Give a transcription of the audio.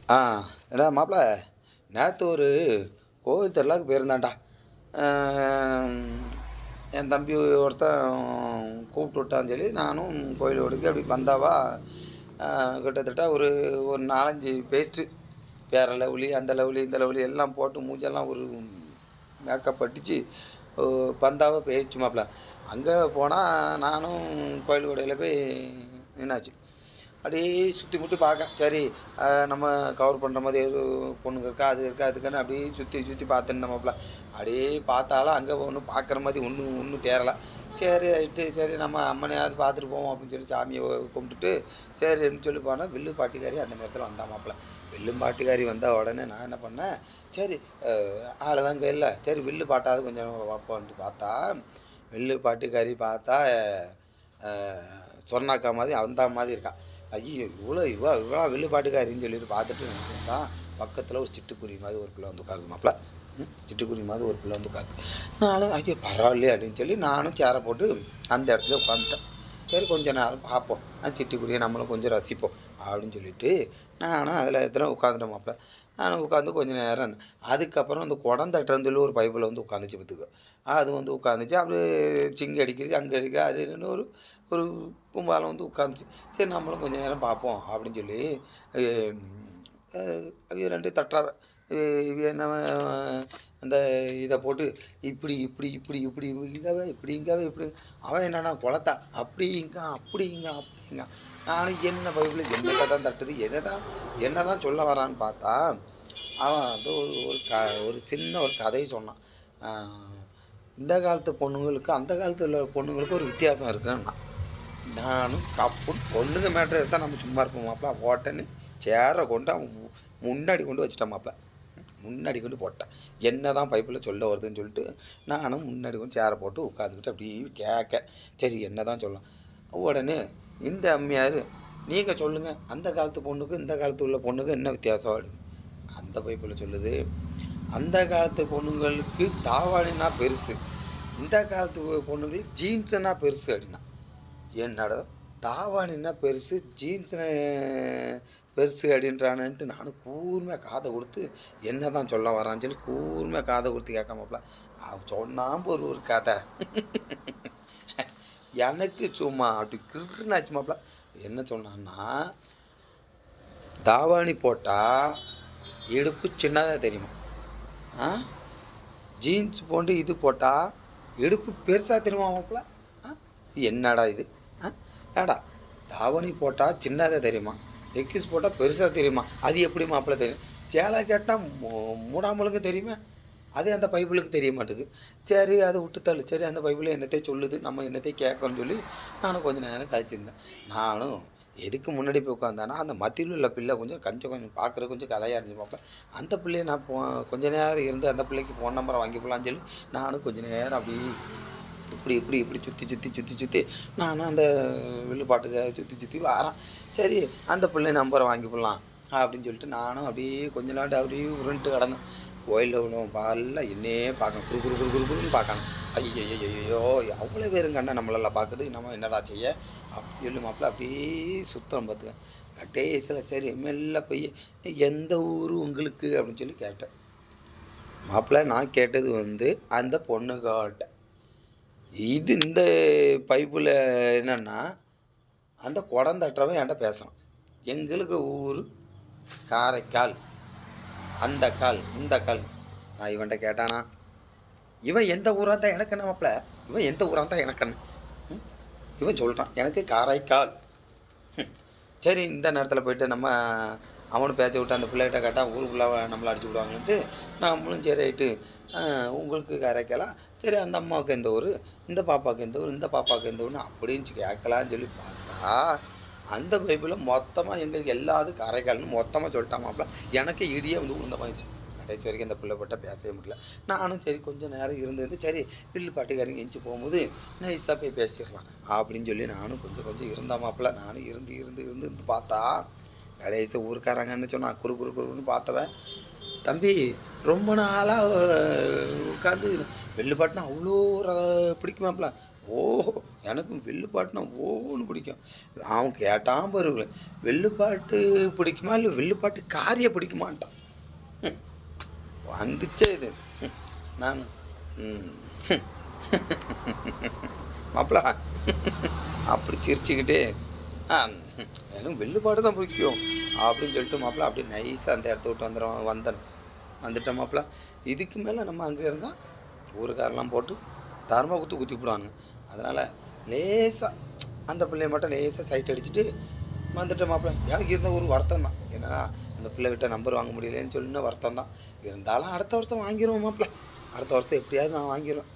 ஆ ஏடா மாப்பிள, நேற்று ஒரு கோவில் திருவிழாக்கு போயிருந்தான்டா. என் தம்பி ஒருத்தன் கூப்பிட்டு விட்டான்னு சொல்லி நானும் கோயிலோடுக்கு அப்படி வந்தாவா. கிட்டத்தட்ட ஒரு ஒரு 4 5 பேஸ்ட்டு, வேறு லவ்லி அந்த லவ்லி இந்த லவ்லி எல்லாம் போட்டு மூஞ்செல்லாம் ஒரு மேக்கப் அடித்து பந்தாவாக போயிடுச்சு மாப்பிள. அங்கே போனால் நானும் கோயில் கடையில் போய் நின்னாச்சு. அப்படியே சுற்றி முற்றி பார்க்கேன். சரி, நம்ம கவர் பண்ணுற மாதிரி ஒரு பொண்ணுங்க இருக்கா, அது இருக்கா, அதுக்குன்னு அப்படியே சுற்றி சுற்றி பார்த்துன்னு மாப்பிள. அப்படியே பார்த்தாலும் அங்கே ஒன்றும் பார்க்குற மாதிரி ஒன்றும் ஒன்றும் தேரலை. சரி ரைட்டு, சரி நம்ம அம்மனையாவது பார்த்துட்டு போவோம் அப்படின்னு சொல்லி சாமியை கும்பிட்டுட்டு சரின்னு சொல்லி போனால் வில்லு பாட்டிக்காரி அந்த நேரத்தில் வந்தா மாப்பிள. வில்லும் பாட்டிக்காரி வந்தால் உடனே நான் என்ன பண்ணேன், சரி ஆள் தான் இல்லை, சரி வில்லு பாட்டாவது கொஞ்சம் பார்ப்போன்ட்டு பார்த்தா, வில்லு பாட்டிக்காரி பார்த்தா சொர்ணாக்கா மாதிரி அந்த மாதிரி இருக்கா. ஐயோ இவ்வளோ வில்லு பாட்டுக்காரின்னு சொல்லிட்டு பார்த்துட்டு நினச்சிருந்தா பக்கத்தில் ஒரு சிட்டுக்குருவி மாதிரி ஒரு பிள்ளை வந்து உட்காருது மாப்பிள. சிட்டுக்குருவி மாதிரி ஒரு பிள்ளை வந்து உட்காருது. நானும் ஐயோ பரவாயில்லையே அப்படின்னு சொல்லி நானும் சேரை போட்டு அந்த இடத்துல உட்காந்துட்டேன். சரி கொஞ்சம் நேரம் பார்ப்போம், சிட்டுக்குருவியை நம்மளும் கொஞ்சம் ரசிப்போம் அப்படின்னு சொல்லிட்டு நானும் அதில் இடத்துல உட்காந்துட்டேன் மாப்பிள. நானும் உட்காந்து கொஞ்சம் நேரம் இருந்தேன். அதுக்கப்புறம் அந்த குடந்தட்டுன்னு சொல்லி ஒரு பைப்பில் வந்து உட்காந்துச்சு பார்த்துக்கோ. அது வந்து உட்காந்துச்சு. அப்படியே சிங்கு அடிக்கிறது அங்கே அடிக்கிறது அது இதுன்னு ஒரு ஒரு கும்பாலம் வந்து உட்காந்துச்சு. சரி நம்மளும் கொஞ்சம் நேரம் பார்ப்போம் அப்படின்னு சொல்லி அவிய 2 தட்டுறாவ. இவ என்ன அந்த இதை போட்டு இப்படி இப்படி இப்படி இப்படி இங்கவே இப்படி இங்கவே இப்படி. அவன் என்னன்னா குளத்தா அப்படிங்க அப்படிங்க அப்படிங்க. நானும் என்ன பைபிள் என்னத்தை தான் தட்டுது, என்ன தான் சொல்ல வரான்னு பார்த்தா அவன் வந்து ஒரு ஒரு ஒரு சின்ன ஒரு கதையை சொன்னான். இந்த காலத்து பொண்ணுங்களுக்கு அந்த காலத்தில் உள்ள பொண்ணுங்களுக்கு ஒரு வித்தியாசம் இருக்குன்னா. நானும் கப்புன்னு பொண்ணுங்க மேட்ரு எடுத்தால் நம்ம சும்மா இருப்போம் மாப்பிள. ஓட்டன்னு சேரை கொண்டு அவன் முன்னாடி கொண்டு வச்சிட்டான் மாப்பிள. முன்னாடி கொண்டு போட்டேன். என்ன தான் பைப்பில் சொல்ல வருதுன்னு சொல்லிட்டு நானும் முன்னாடி கொண்டு சேரை போட்டு உட்காந்துக்கிட்டு அப்படியே கேட்க. சரி என்ன தான் சொல்லலாம். உடனே இந்த அம்மையார், நீங்கள் சொல்லுங்கள் அந்த காலத்து பொண்ணுக்கும் இந்த காலத்து உள்ள பொண்ணுக்கும் என்ன வித்தியாசம் அப்படின்னு. அந்த பைப்பில் சொல்லுது, அந்த காலத்து பொண்ணுங்களுக்கு தாவாணினா பெருசு, இந்த காலத்து பொண்ணுங்களுக்கு ஜீன்ஸுன்னா பெருசு அப்படின்னா. என்னடா தாவாணின்னா பெருசு ஜீன்ஸுன்னு பெருசு அப்படின்றானுன்ட்டு நானும் கூர்மையாக காதை கொடுத்து என்ன தான் சொல்ல வரான்னு சொல்லி கூர்மையாக காதை கொடுத்து கேட்காமப்பல. அவன் சொன்னான் ஒரு கதை. எனக்கு சும்மா அப்படி கிருன்னு ஆச்சு மாப்பிள. என்ன சொன்னான்னா, தாவாணி போட்டால் இடுப்பு சின்னதாக தெரியுமா, ஜீன்ஸ் போட்டு இது போட்டால் இடுப்பு பெருசாக தெரியுமா மாப்பிள. என்னடா இது, ஏடா தாவணி போட்டால் சின்னதாக தெரியுமா, லெக்கிஸ் போட்டால் பெருசாக தெரியுமா, அது எப்படி மாப்பிள்ளை தெரியும். சேலை கேட்டால் மூடாமலுக்கு தெரியுமா, அது அந்த பைபிளுக்கு தெரிய மாட்டேங்குது. சரி அதை விட்டுத்தள்ளு, சரி அந்த பைபிள் என்னத்தையும் சொல்லுது, நம்ம என்னத்தையும் கேட்கணும்னு சொல்லி நானும் கொஞ்சம் நேரம் கழிச்சிருந்தேன். நானும் எதுக்கு முன்னாடி போய் உட்காந்தானா அந்த மத்தியில் உள்ள பிள்ளை கொஞ்சம் பார்க்குற கொஞ்சம் கலையாக இருந்துச்சு மாப்பிள்ள. அந்த பிள்ளையை நான் கொஞ்சம் நேரம் இருந்து அந்த பிள்ளைக்கு ஃபோன் நம்பரை வாங்கி போகலான்னு சொல்லி நானும் கொஞ்சம் நேரம் அப்படி இப்படி இப்படி இப்படி சுற்றி சுற்றி சுற்றி சுற்றி நானும் அந்த வில்லுப்பாட்டுக்கு சுற்றி சுற்றி வரேன். சரி அந்த பிள்ளை நம்பரை வாங்கி போடலாம் அப்படின்னு சொல்லிட்டு நானும் அப்படியே கொஞ்ச நாள் அப்படியே உருண்டுட்டு கிடந்தேன். கோயிலில் உள்ளவன் பாலில் என்னையே பார்க்கணும், குறு குறு குறு குறு குருன்னு பார்க்கணும். ஐயோ அவ்வளோ பேருங்கண்ணா நம்மளெல்லாம் பார்க்குது, நம்ம என்னடா செய்ய அப்படி சொல்லி மாப்பிள்ள அப்படியே சுத்தம் பார்த்துக்க. கட்டேசில் சரி மெல்ல போய் எந்த ஊர் உங்களுக்கு அப்படின்னு சொல்லி கேட்டேன். மாப்பிள்ள நான் கேட்டது வந்து அந்த பொண்ணுக்காட்ட. இது இந்த பைப்பில் என்னென்னா அந்த குடம் தட்டுறவன் என்கிட்ட பேசுகிறான். எங்களுக்கு ஊர் காரைக்கால், அந்த கால் இந்த கால். நான் இவன்கிட்ட கேட்டானா, இவன் எந்த ஊராக தான் எனக்கு என்ன மாப்பிள்ள, இவன் எந்த ஊராக தான் எனக்கு என்ன, இவன் சொல்கிறான் எனக்கு காரைக்கால். சரி இந்த நேரத்தில் போய்ட்டு நம்ம அவனும் பேச்ச விட்டு அந்த பிள்ளைகிட்ட கேட்டால் ஊர் ஃபுல்லாக நம்மளை அடிச்சு விடுவாங்கன்ட்டு நம்மளும் சரி ஆகிட்டு உங்களுக்கு காரைக்காலா, சரி அந்த அம்மாவுக்கு எந்த ஊர், இந்த பாப்பாவுக்கு எந்த ஊர், இந்த பாப்பாவுக்கு எந்த ஊர்னு அப்படின்னு கேட்கலான்னு சொல்லி பார்த்தா அந்த பைபிளில் மொத்தமாக எங்களுக்கு எல்லாத்துக்கும் காரைக்கால்னு மொத்தமாக சொல்லிட்டான் மாப்பிள்ள. எனக்கு இடியே வந்து உளுந்தமாயிடுச்சு. கடைசி வரைக்கும் அந்த பிள்ளை பட்ட பேசவே முடியல. நானும் சரி கொஞ்சம் நேரம் இருந்து சரி வில்லு பாட்டுக்காரங்க எஞ்சி போகும்போது நைஸாக போய் பேசிடலாம் அப்படின்னு சொல்லி நானும் கொஞ்சம் கொஞ்சம் இருந்தா மாப்பிள்ள. நானும் இருந்து இருந்து இருந்து இருந்து பார்த்தா கடைசி ஊருக்காரங்கன்னு சொன்னால் குறு குறு குறுன்னு பார்த்தவன், தம்பி ரொம்ப நாளாக உட்காந்து வெள்ளுப்பாட்டுனா அவ்வளோ பிடிக்குமாப்பில, ஓஹோ! எனக்கும் வில்லுப்பாட்டுனா ஓன்னு பிடிக்கும். அவன் கேட்டான் பாரு, வில்லுப்பாட்டு பிடிக்குமா? இல்ல வில்லுப்பாட்டு காரிய பிடிக்குமான்ட்டான். ம். வந்துச்சே இது. நானு ம். மாப்ள அப்படி சிரிச்சுக்கிட்டே, "ஆ எனக்கு வில்லுப்பாட்டு தான் பிடிக்கும்." அப்படின்னு சொல்லிட்டு மாப்ள அப்படியே நைஸா அந்த இடத்த விட்டு வந்துட்டேன் மாப்ள. இதுக்கு மேல நம்ம அங்க இருந்தா ஊறுகாயெல்லாம் போட்டு தர்ம குத்து குத்திப்புடுவானுங்க. அதனால லேசா அந்த பிள்ளைய மட்டும் லேசா சைட் அடிச்சுட்டு வந்துட்டேன் மாப்ள. எனக்கு இருந்த ஒரு வருத்தம் தான். என்னன்னா, அந்த பிள்ளைகிட்ட நம்பர் வாங்க முடியலன்னு சொன்ன வருத்தம் தான். இருந்தாலும் அடுத்த வருஷம் வாங்கிருவேன் மாப்ள. அடுத்த வருஷம் எப்படியாவது நான் வாங்கிருவேன்.